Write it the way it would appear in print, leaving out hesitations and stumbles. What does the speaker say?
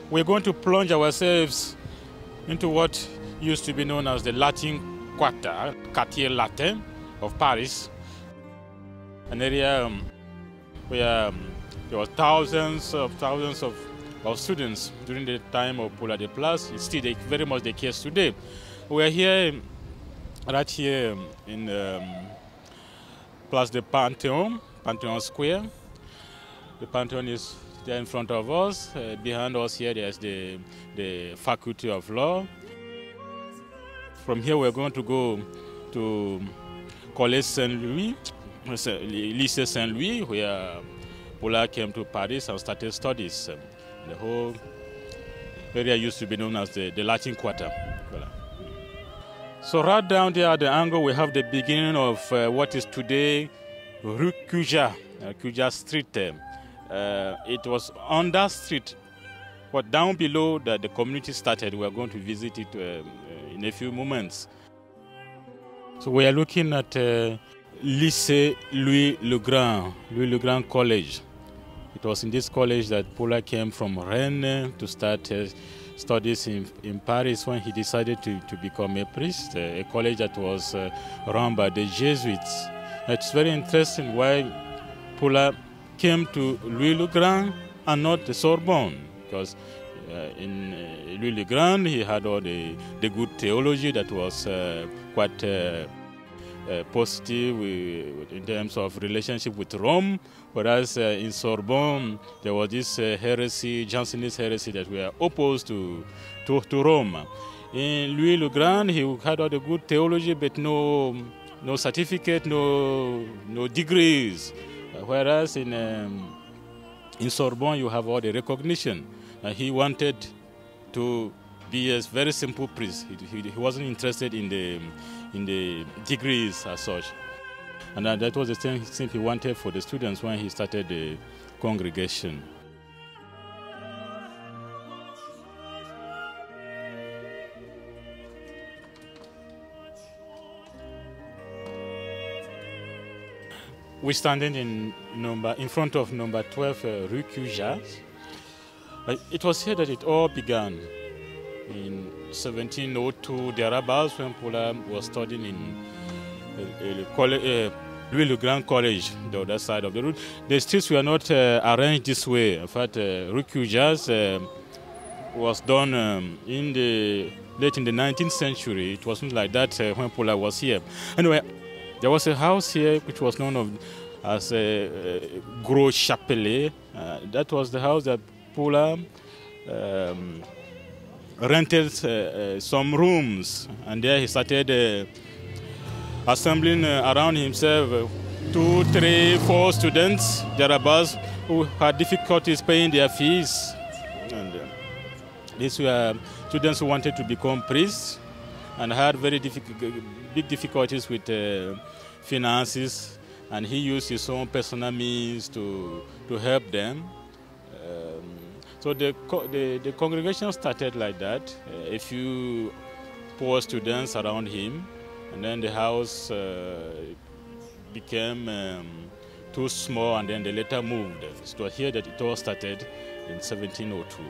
We're going to plunge ourselves into what used to be known as the Latin Quarter, Quartier Latin of Paris, an area where there were thousands of students during the time of Paul Delplace. It's still very much the case today. We're here, right here in Place de Panthéon, Panthéon Square. The Panthéon is there in front of us. Behind us here, there's the Faculty of Law. From here, we're going to go to Collège Saint-Louis, Lycée Saint-Louis, where Paula came to Paris and started studies. The whole area used to be known as the Latin Quarter. Voilà. So right down there at the angle, we have the beginning of what is today Rue Cujas, Cujas Street. It was on that street, but down below that the community started. We are going to visit it in a few moments. So we are looking at Lycée Louis Le Grand College. It was in this college that Paula came from Rennes to start studies in Paris when he decided to become a priest, a college that was run by the Jesuits. It's very interesting why Paula came to Louis le Grand and not the Sorbonne, because in Louis le Grand he had all the good theology that was quite positive in terms of relationship with Rome, whereas in Sorbonne there was this heresy, Jansenist heresy, that were opposed to Rome. In Louis le Grand he had all the good theology but no certificate, no degrees. Whereas in Sorbonne you have all the recognition. He wanted to be a very simple priest. He wasn't interested in the degrees as such. And that was the thing he wanted for the students when he started the congregation. We're standing in front of number 12 Rue Cujas. It was here that it all began in 1702 thereabouts, when Paula was studying in Louis le Grand College, the other side of the road. The streets were not arranged this way. In fact, Rue Cujas was done late in the 19th century. It wasn't like that when Paula was here. Anyway, there was a house here which was known as Gros Chapelet. That was the house that Paula rented some rooms, and there he started assembling around himself 2, 3, 4 students thereabouts who had difficulties paying their fees. And these were students who wanted to become priests and had very big difficulties with finances, and he used his own personal means to help them. So the congregation started like that, a few poor students around him, and then the house became too small, and then they later moved. It was here that it all started in 1702.